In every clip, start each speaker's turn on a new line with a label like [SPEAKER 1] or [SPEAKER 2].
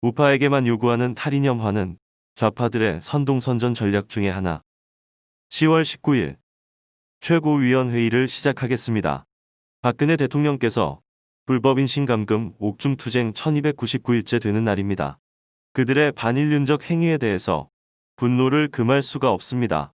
[SPEAKER 1] 우파에게만 요구하는 탈이념화는 좌파들의 선동선전 전략 중의 하나. 10월 19일 최고위원회의를 시작하겠습니다. 박근혜 대통령께서 불법 인신감금 옥중투쟁 1299일째 되는 날입니다. 그들의 반인륜적 행위에 대해서 분노를 금할 수가 없습니다.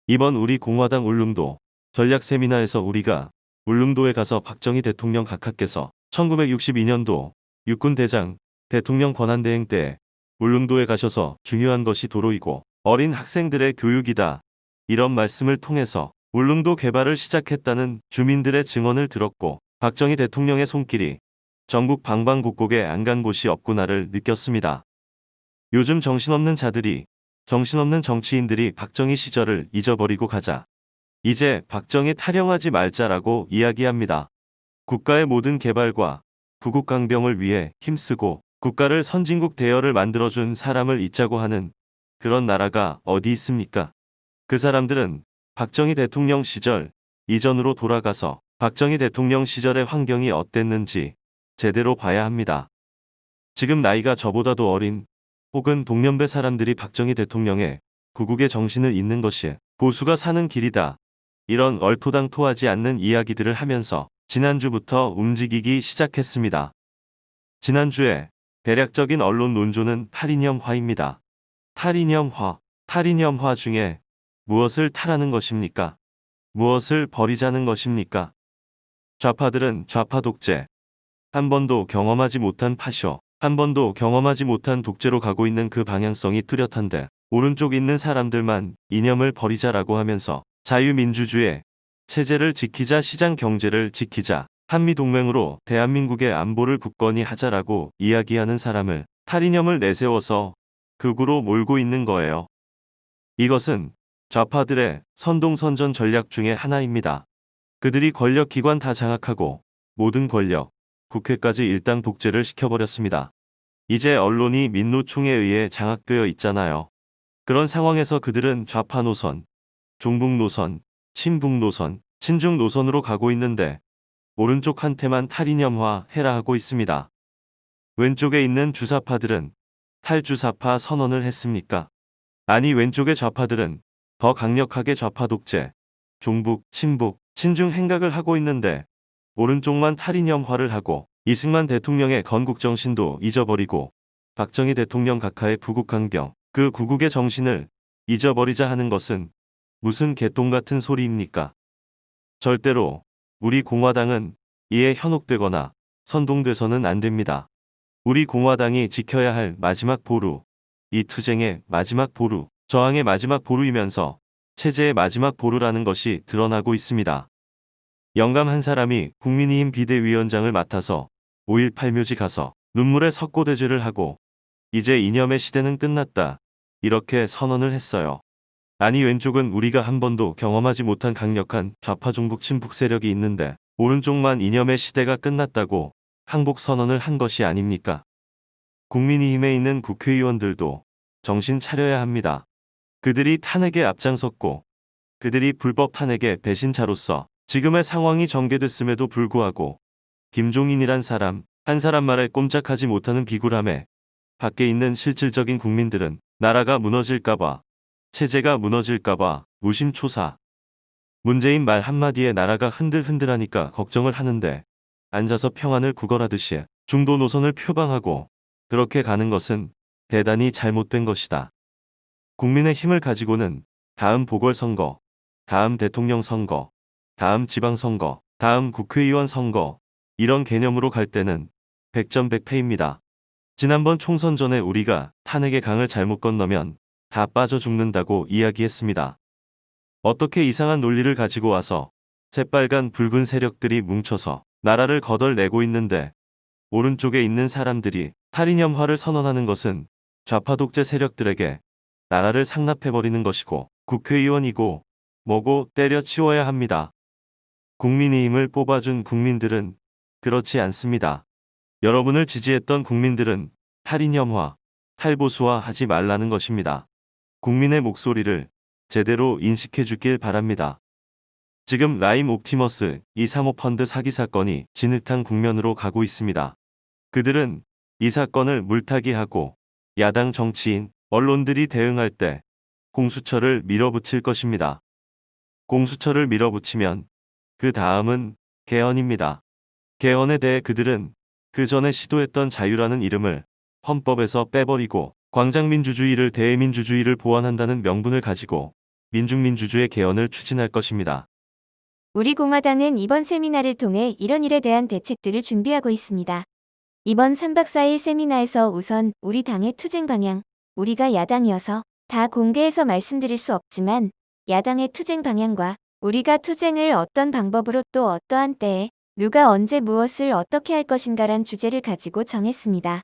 [SPEAKER 1] 이번 우리 공화당 울릉도 전략 세미나에서 우리가 울릉도에 가서 박정희 대통령 각하께서 1962년도 육군대장 대통령 권한대행 때 울릉도에 가셔서 중요한 것이 도로이고 어린 학생들의 교육이다. 이런 말씀을 통해서 울릉도 개발을 시작했다는 주민들의 증언을 들었고 박정희 대통령의 손길이 전국 방방곡곡에 안 간 곳이 없구나를 느꼈습니다. 요즘 정신없는 자들이 정신없는 정치인들이 박정희 시절을 잊어버리고 가자. 이제 박정희 타령하지 말자라고 이야기합니다. 국가의 모든 개발과 부국강병을 위해 힘쓰고 국가를 선진국 대열을 만들어준 사람을 잊자고 하는 그런 나라가 어디 있습니까? 그 사람들은 박정희 대통령 시절 이전으로 돌아가서 박정희 대통령 시절의 환경이 어땠는지 제대로 봐야 합니다. 지금 나이가 저보다도 어린 혹은 동년배 사람들이 박정희 대통령의 구국의 정신을 잊는 것이 보수가 사는 길이다. 이런 얼토당토하지 않는 이야기들을 하면서 지난주부터 움직이기 시작했습니다. 지난주에 대략적인 언론 논조는 탈이념화입니다. 탈이념화 중에 무엇을 탈하는 것입니까? 무엇을 버리자는 것입니까? 좌파들은 좌파 독재, 한 번도 경험하지 못한 파쇼, 한 번도 경험하지 못한 독재로 가고 있는 그 방향성이 뚜렷한데 오른쪽 있는 사람들만 이념을 버리자라고 하면서 자유민주주의 체제를 지키자, 시장 경제를 지키자, 한미동맹으로 대한민국의 안보를 굳건히 하자라고 이야기하는 사람을 탈이념을 내세워서 극우로 몰고 있는 거예요. 이것은 좌파들의 선동선전 전략 중의 하나입니다. 그들이 권력기관 다 장악하고 모든 권력, 국회까지 일당 독재를 시켜버렸습니다. 이제 언론이 민노총에 의해 장악되어 있잖아요. 그런 상황에서 그들은 좌파 노선, 종북 노선, 친북 노선, 친중 노선으로 가고 있는데 오른쪽한테만 탈이념화 해라 하고 있습니다. 왼쪽에 있는 주사파들은 탈주사파 선언을 했습니까? 아니, 왼쪽의 좌파들은 더 강력하게 좌파 독재, 종북, 친북, 친중 행각을 하고 있는데 오른쪽만 탈이념화를 하고 이승만 대통령의 건국정신도 잊어버리고 박정희 대통령 각하의 부국강병, 그 구국의 정신을 잊어버리자 하는 것은 무슨 개똥같은 소리입니까? 절대로 우리 공화당은 이에 현혹되거나 선동돼서는 안 됩니다. 우리 공화당이 지켜야 할 마지막 보루, 이 투쟁의 마지막 보루, 저항의 마지막 보루이면서 체제의 마지막 보루라는 것이 드러나고 있습니다. 영감 한 사람이 국민의힘 비대위원장을 맡아서 5.18 묘지 가서 눈물의 석고대죄를 하고 이제 이념의 시대는 끝났다. 이렇게 선언을 했어요. 아니, 왼쪽은 우리가 한 번도 경험하지 못한 강력한 좌파 종북 친북 세력이 있는데 오른쪽만 이념의 시대가 끝났다고 항복 선언을 한 것이 아닙니까? 국민의힘에 있는 국회의원들도 정신 차려야 합니다. 그들이 탄핵에 앞장섰고 그들이 불법 탄핵의 배신자로서 지금의 상황이 전개됐음에도 불구하고 김종인이란 사람, 한 사람 말에 꼼짝하지 못하는 비굴함에 밖에 있는 실질적인 국민들은 나라가 무너질까봐, 체제가 무너질까봐 무심초사. 문재인 말 한마디에 나라가 흔들흔들하니까 걱정을 하는데 앉아서 평안을 구걸하듯이 중도 노선을 표방하고 그렇게 가는 것은 대단히 잘못된 것이다. 국민의 힘을 가지고는 다음 보궐선거, 다음 대통령 선거, 다음 지방선거, 다음 국회의원 선거 이런 개념으로 갈 때는 백전백패입니다. 지난번 총선 전에 우리가 탄핵의 강을 잘못 건너면 다 빠져 죽는다고 이야기했습니다. 어떻게 이상한 논리를 가지고 와서 새빨간 붉은 세력들이 뭉쳐서 나라를 거덜내고 있는데 오른쪽에 있는 사람들이 탈이념화를 선언하는 것은 좌파 독재 세력들에게 나라를 상납해버리는 것이고 국회의원이고 뭐고 때려치워야 합니다. 국민의힘을 뽑아준 국민들은 그렇지 않습니다. 여러분을 지지했던 국민들은 탈이념화, 탈보수화 하지 말라는 것입니다. 국민의 목소리를 제대로 인식해 주길 바랍니다. 지금 라임 옵티머스 이 사모펀드 사기 사건이 진흙탕 국면으로 가고 있습니다. 그들은 이 사건을 물타기하고 야당 정치인, 언론들이 대응할 때 공수처를 밀어붙일 것입니다. 공수처를 밀어붙이면 그 다음은 개헌입니다. 개헌에 대해 그들은 그 전에 시도했던 자유라는 이름을 헌법에서 빼버리고 광장민주주의를 대의민주주의를 보완한다는 명분을 가지고 민중민주주의 개헌을 추진할 것입니다.
[SPEAKER 2] 우리 공화당은 이번 세미나를 통해 이런 일에 대한 대책들을 준비하고 있습니다. 이번 3박 4일 세미나에서 우선 우리 당의 투쟁 방향, 우리가 야당이어서 다 공개해서 말씀드릴 수 없지만 야당의 투쟁 방향과 우리가 투쟁을 어떤 방법으로 또 어떠한 때에 누가 언제 무엇을 어떻게 할 것인가란 주제를 가지고 정했습니다.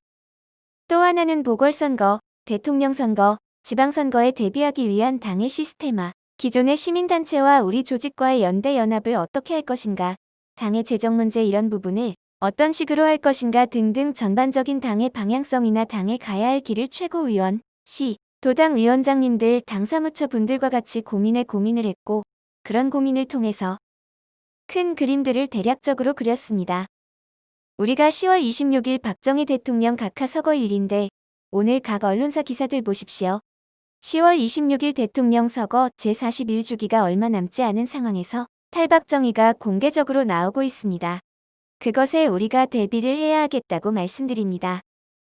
[SPEAKER 2] 또 하나는 보궐선거, 대통령 선거, 지방선거에 대비하기 위한 당의 시스테마, 기존의 시민단체와 우리 조직과의 연대 연합을 어떻게 할 것인가, 당의 재정 문제 이런 부분을 어떤 식으로 할 것인가 등등 전반적인 당의 방향성이나 당에 가야 할 길을 최고위원, 시, 도당 위원장님들 당 사무처 분들과 같이 고민을 했고 그런 고민을 통해서 큰 그림들을 대략적으로 그렸습니다. 우리가 10월 26일 박정희 대통령 각하 서거일인데 오늘 각 언론사 기사들 보십시오. 10월 26일 대통령 서거 제41주기가 얼마 남지 않은 상황에서 탈박정희가 공개적으로 나오고 있습니다. 그것에 우리가 대비를 해야 하겠다고 말씀드립니다.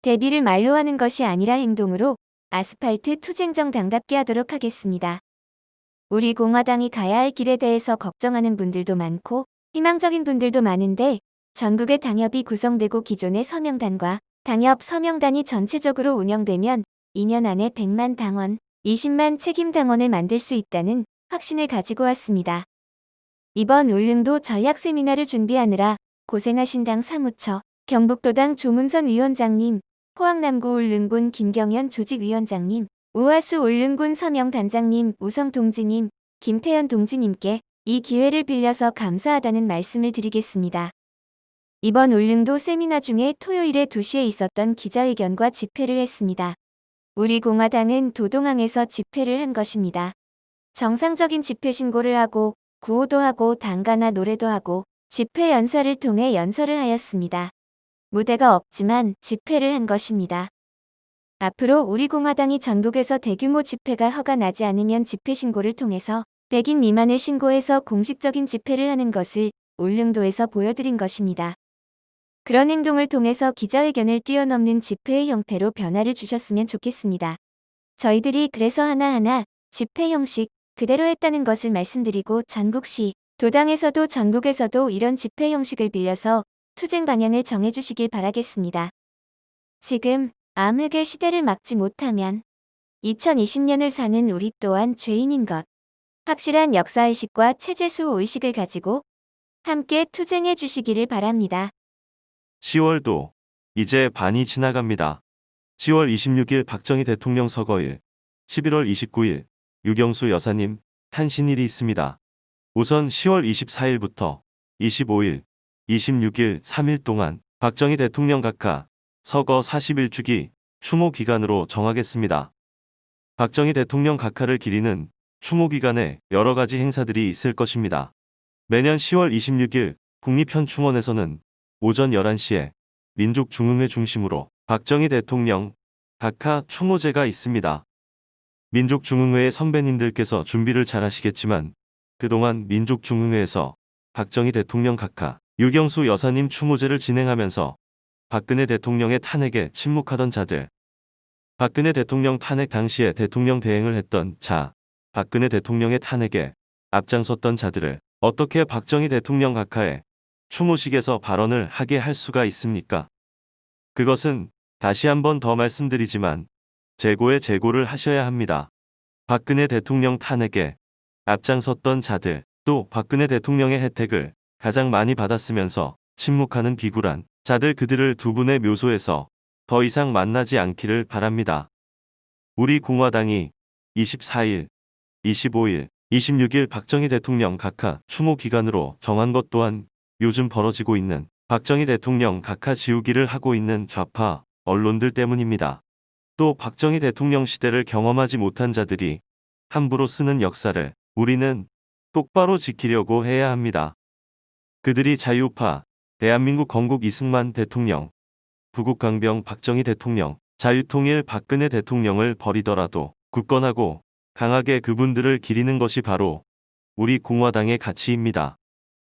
[SPEAKER 2] 대비를 말로 하는 것이 아니라 행동으로 아스팔트 투쟁정당답게 하도록 하겠습니다. 우리 공화당이 가야 할 길에 대해서 걱정하는 분들도 많고 희망적인 분들도 많은데 전국의 당협이 구성되고 기존의 서명단과 당협 서명단이 전체적으로 운영되면 2년 안에 100만 당원, 20만 책임 당원을 만들 수 있다는 확신을 가지고 왔습니다. 이번 울릉도 전략 세미나를 준비하느라 고생하신 당 사무처, 경북도당 조문선 위원장님, 포항남구 울릉군 김경현 조직위원장님, 우하수 울릉군 서명단장님, 우성 동지님, 김태현 동지님께 이 기회를 빌려서 감사하다는 말씀을 드리겠습니다. 이번 울릉도 세미나 중에 토요일에 2시에 있었던 기자회견과 집회를 했습니다. 우리 공화당은 도동항에서 집회를 한 것입니다. 정상적인 집회 신고를 하고 구호도 하고 당가나 노래도 하고 집회 연설을 통해 연설을 하였습니다. 무대가 없지만 집회를 한 것입니다. 앞으로 우리 공화당이 전국에서 대규모 집회가 허가나지 않으면 집회 신고를 통해서 100인 미만을 신고해서 공식적인 집회를 하는 것을 울릉도에서 보여드린 것입니다. 그런 행동을 통해서 기자회견을 뛰어넘는 집회의 형태로 변화를 주셨으면 좋겠습니다. 저희들이 그래서 하나하나 집회 형식 그대로 했다는 것을 말씀드리고 전국시, 도당에서도 전국에서도 이런 집회 형식을 빌려서 투쟁 방향을 정해주시길 바라겠습니다. 지금 암흑의 시대를 막지 못하면 2020년을 사는 우리 또한 죄인인 것. 확실한 역사의식과 체제수호 의식을 가지고 함께 투쟁해 주시기를 바랍니다.
[SPEAKER 1] 10월도 이제 반이 지나갑니다. 10월 26일 박정희 대통령 서거일, 11월 29일 유경수 여사님 탄신일이 있습니다. 우선 10월 24일부터 25일, 26일 3일 동안 박정희 대통령 각하 서거 41주기 추모 기간으로 정하겠습니다. 박정희 대통령 각하를 기리는 추모 기간에 여러 가지 행사들이 있을 것입니다. 매년 10월 26일 국립현충원에서는 오전 11시에 민족중흥회 중심으로 박정희 대통령 각하 추모제가 있습니다. 민족중흥회의 선배님들께서 준비를 잘 하시겠지만 그동안 민족중흥회에서 박정희 대통령 각하 유경수 여사님 추모제를 진행하면서 박근혜 대통령의 탄핵에 침묵하던 자들, 박근혜 대통령 탄핵 당시에 대통령 대행을 했던 자, 박근혜 대통령의 탄핵에 앞장섰던 자들을 어떻게 박정희 대통령 각하의 추모식에서 발언을 하게 할 수가 있습니까? 그것은 다시 한번 더 말씀드리지만 재고의 재고를 하셔야 합니다. 박근혜 대통령 탄핵에 앞장섰던 자들, 또 박근혜 대통령의 혜택을 가장 많이 받았으면서 침묵하는 비굴한 자들 그들을 두 분의 묘소에서 더 이상 만나지 않기를 바랍니다. 우리 공화당이 24일, 25일, 26일 박정희 대통령 각하 추모 기간으로 정한 것 또한 요즘 벌어지고 있는 박정희 대통령 각하 지우기를 하고 있는 좌파 언론들 때문입니다. 또 박정희 대통령 시대를 경험하지 못한 자들이 함부로 쓰는 역사를 우리는 똑바로 지키려고 해야 합니다. 그들이 자유파, 대한민국 건국 이승만 대통령, 부국강병 박정희 대통령, 자유통일 박근혜 대통령을 버리더라도 굳건하고 강하게 그분들을 기리는 것이 바로 우리 공화당의 가치입니다.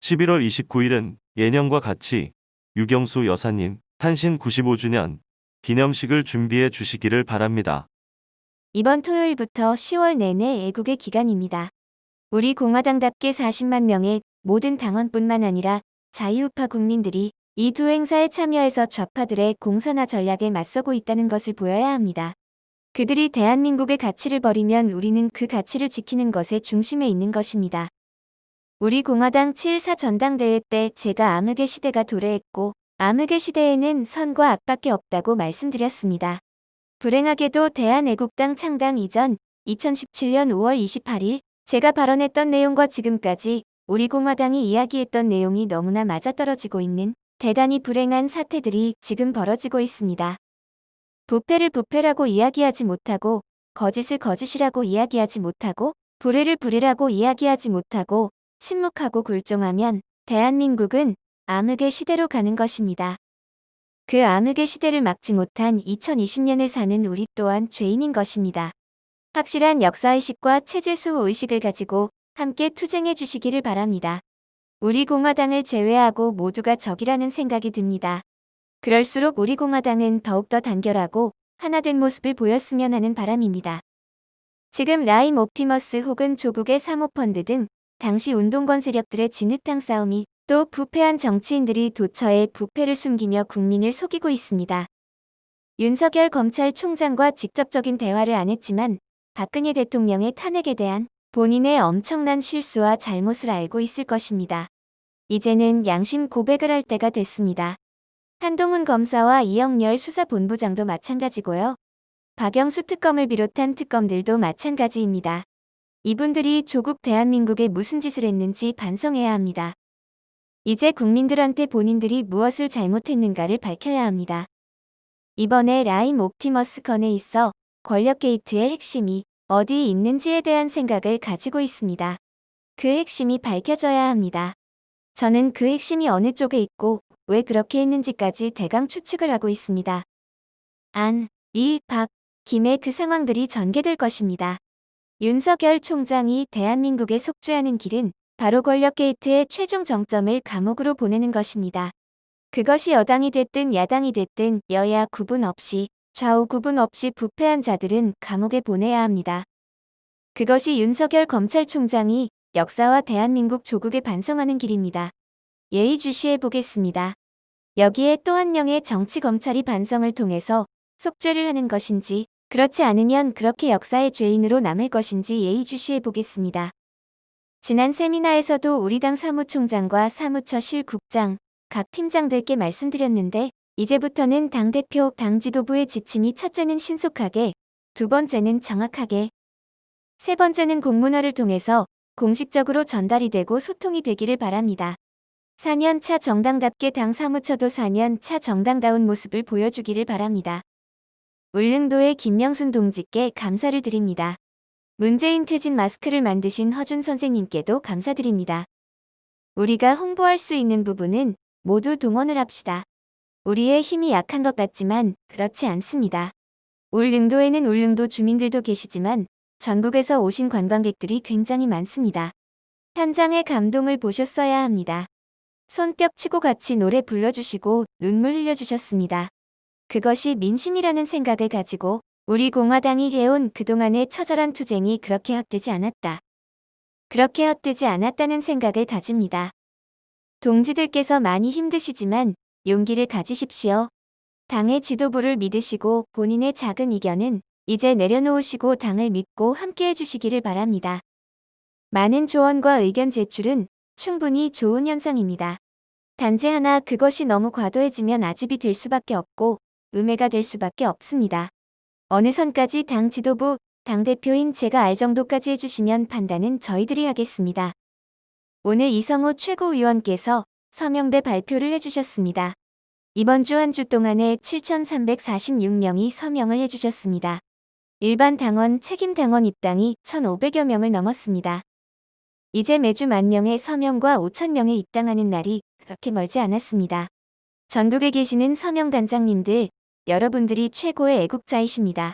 [SPEAKER 1] 11월 29일은 예년과 같이 유경수 여사님 탄신 95주년 기념식을 준비해 주시기를 바랍니다.
[SPEAKER 2] 이번 토요일부터 10월 내내 애국의 기간입니다. 우리 공화당답게 40만 명의 모든 당원뿐만 아니라 자유우파 국민들이 이 두 행사에 참여해서 좌파들의 공산화 전략에 맞서고 있다는 것을 보여야 합니다. 그들이 대한민국의 가치를 버리면 우리는 그 가치를 지키는 것의 중심에 있는 것입니다. 우리 공화당 7.4 전당대회 때 제가 암흑의 시대가 도래했고 암흑의 시대에는 선과 악밖에 없다고 말씀드렸습니다. 불행하게도 대한애국당 창당 이전 2017년 5월 28일 제가 발언했던 내용과 지금까지 우리 공화당이 이야기했던 내용이 너무나 맞아떨어지고 있는 대단히 불행한 사태들이 지금 벌어지고 있습니다. 부패를 부패라고 이야기하지 못하고 거짓을 거짓이라고 이야기하지 못하고 불의를 불의라고 이야기하지 못하고 침묵하고 굴종하면 대한민국은 암흑의 시대로 가는 것입니다. 그 암흑의 시대를 막지 못한 2020년을 사는 우리 또한 죄인인 것입니다. 확실한 역사의식과 체제수호 의식을 가지고 함께 투쟁해 주시기를 바랍니다. 우리 공화당을 제외하고 모두가 적이라는 생각이 듭니다. 그럴수록 우리 공화당은 더욱더 단결하고 하나된 모습을 보였으면 하는 바람입니다. 지금 라임 옵티머스 혹은 조국의 사모펀드 등 당시 운동권 세력들의 진흙탕 싸움이 또 부패한 정치인들이 도처에 부패를 숨기며 국민을 속이고 있습니다. 윤석열 검찰총장과 직접적인 대화를 안 했지만 박근혜 대통령의 탄핵에 대한 본인의 엄청난 실수와 잘못을 알고 있을 것입니다. 이제는 양심 고백을 할 때가 됐습니다. 한동훈 검사와 이영렬 수사본부장도 마찬가지고요. 박영수 특검을 비롯한 특검들도 마찬가지입니다. 이분들이 조국 대한민국에 무슨 짓을 했는지 반성해야 합니다. 이제 국민들한테 본인들이 무엇을 잘못했는가를 밝혀야 합니다. 이번에 라임 옵티머스 건에 있어 권력 게이트의 핵심이 어디에 있는지에 대한 생각을 가지고 있습니다. 그 핵심이 밝혀져야 합니다. 저는 그 핵심이 어느 쪽에 있고 왜 그렇게 했는지까지 대강 추측을 하고 있습니다. 안, 이, 박, 김의 그 상황들이 전개될 것입니다. 윤석열 총장이 대한민국에 속죄하는 길은 바로 권력 게이트의 최종 정점을 감옥으로 보내는 것입니다. 그것이 여당이 됐든 야당이 됐든 여야 구분 없이 좌우 구분 없이 부패한 자들은 감옥에 보내야 합니다. 그것이 윤석열 검찰총장이 역사와 대한민국 조국에 반성하는 길입니다. 예의주시해 보겠습니다. 여기에 또 한 명의 정치검찰이 반성을 통해서 속죄를 하는 것인지 그렇지 않으면 그렇게 역사의 죄인으로 남을 것인지 예의주시해 보겠습니다. 지난 세미나에서도 우리 당 사무총장과 사무처 실국장, 각 팀장들께 말씀드렸는데 이제부터는 당대표, 당 지도부의 지침이 첫째는 신속하게, 두 번째는 정확하게, 세 번째는 공문화를 통해서 공식적으로 전달이 되고 소통이 되기를 바랍니다. 4년차 정당답게 당 사무처도 4년차 정당다운 모습을 보여주기를 바랍니다. 울릉도의 김명순 동지께 감사를 드립니다. 문재인 퇴진 마스크를 만드신 허준 선생님께도 감사드립니다. 우리가 홍보할 수 있는 부분은 모두 동원을 합시다. 우리의 힘이 약한 것 같지만 그렇지 않습니다. 울릉도에는 울릉도 주민들도 계시지만 전국에서 오신 관광객들이 굉장히 많습니다. 현장의 감동을 보셨어야 합니다. 손뼉 치고 같이 노래 불러주시고 눈물 흘려주셨습니다. 그것이 민심이라는 생각을 가지고 우리 공화당이 해온 그동안의 처절한 투쟁이 그렇게 헛되지 않았다. 그렇게 헛되지 않았다는 생각을 가집니다. 동지들께서 많이 힘드시지만 용기를 가지십시오. 당의 지도부를 믿으시고 본인의 작은 이견은 이제 내려놓으시고 당을 믿고 함께 해주시기를 바랍니다. 많은 조언과 의견 제출은 충분히 좋은 현상입니다. 단지 하나 그것이 너무 과도해지면 아집이 될 수밖에 없고 음해가 될 수밖에 없습니다. 어느 선까지 당 지도부, 당대표인 제가 알 정도까지 해주시면 판단은 저희들이 하겠습니다. 오늘 이성우 최고위원께서 서명대 발표를 해주셨습니다. 이번 주 한 주 동안에 7,346명이 서명을 해주셨습니다. 일반 당원, 책임 당원 입당이 1,500여 명을 넘었습니다. 이제 매주 10,000명의 서명과 5,000명의 입당하는 날이 그렇게 멀지 않았습니다. 전국에 계시는 서명단장님들, 여러분들이 최고의 애국자이십니다.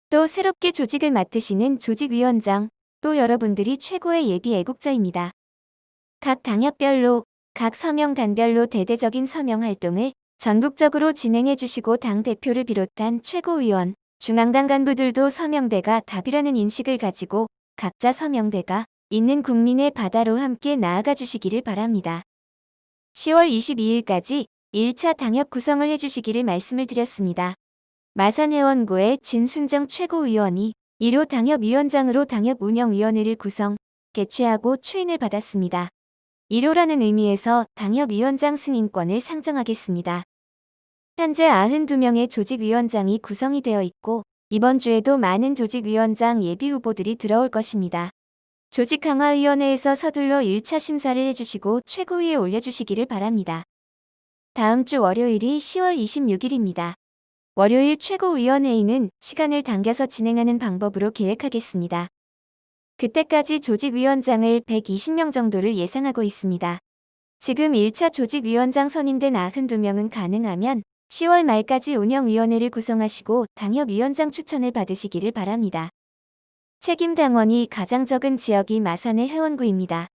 [SPEAKER 2] 또 새롭게 조직을 맡으시는 조직위원장, 또 여러분들이 최고의 예비 애국자입니다. 각 당협별로, 각 서명단별로 대대적인 서명활동을 전국적으로 진행해 주시고 당대표를 비롯한 최고위원, 중앙당 간부들도 서명대가 답이라는 인식을 가지고 각자 서명대가 있는 국민의 바다로 함께 나아가 주시기를 바랍니다. 10월 22일까지 1차 당협 구성을 해주시기를 말씀을 드렸습니다. 마산회원구의 진순정 최고위원이 1호 당협위원장으로 당협운영위원회를 구성, 개최하고 추인을 받았습니다. 1호라는 의미에서 당협위원장 승인권을 상정하겠습니다. 현재 92명의 조직위원장이 구성이 되어 있고 이번 주에도 많은 조직위원장 예비후보들이 들어올 것입니다. 조직강화위원회에서 서둘러 1차 심사를 해주시고 최고위에 올려주시기를 바랍니다. 다음 주 월요일이 10월 26일입니다. 월요일 최고위원회의는 시간을 당겨서 진행하는 방법으로 계획하겠습니다. 그때까지 조직위원장을 120명 정도를 예상하고 있습니다. 지금 1차 조직위원장 선임된 92명은 가능하면 10월 말까지 운영위원회를 구성하시고 당협위원장 추천을 받으시기를 바랍니다. 책임당원이 가장 적은 지역이 마산의 회원구입니다.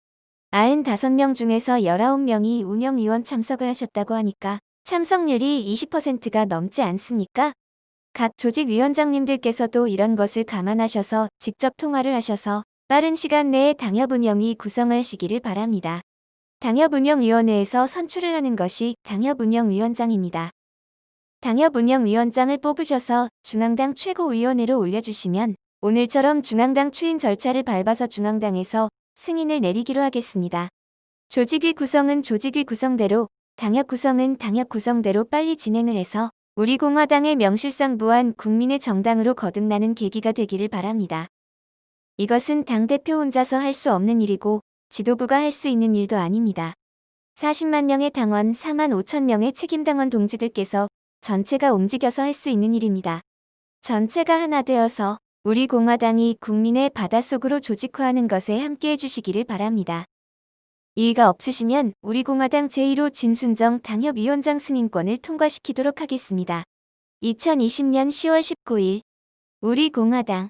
[SPEAKER 2] 95명 중에서 19명이 운영위원 참석을 하셨다고 하니까 참석률이 20%가 넘지 않습니까? 각 조직위원장님들께서도 이런 것을 감안하셔서 직접 통화를 하셔서 빠른 시간 내에 당협운영위 구성하시기를 바랍니다. 당협운영위원회에서 선출을 하는 것이 당협운영위원장입니다. 당협운영위원장을 뽑으셔서 중앙당 최고위원회로 올려주시면 오늘처럼 중앙당 추인 절차를 밟아서 중앙당에서 승인을 내리기로 하겠습니다. 조직위 구성은 조직위 구성대로, 당협 구성은 당협 구성대로 빨리 진행을 해서 우리 공화당의 명실상 부한 국민의 정당으로 거듭나는 계기가 되기를 바랍니다. 이것은 당대표 혼자서 할 수 없는 일이고 지도부가 할 수 있는 일도 아닙니다. 40만 명의 당원 4만 5천 명의 책임당원 동지들께서 전체가 움직여서 할 수 있는 일입니다. 전체가 하나 되어서 우리 공화당이 국민의 바닷속으로 조직화하는 것에 함께해 주시기를 바랍니다. 이의가 없으시면 우리 공화당 제1호 진순정 당협위원장 승인권을 통과시키도록 하겠습니다. 2020년 10월 19일 우리 공화당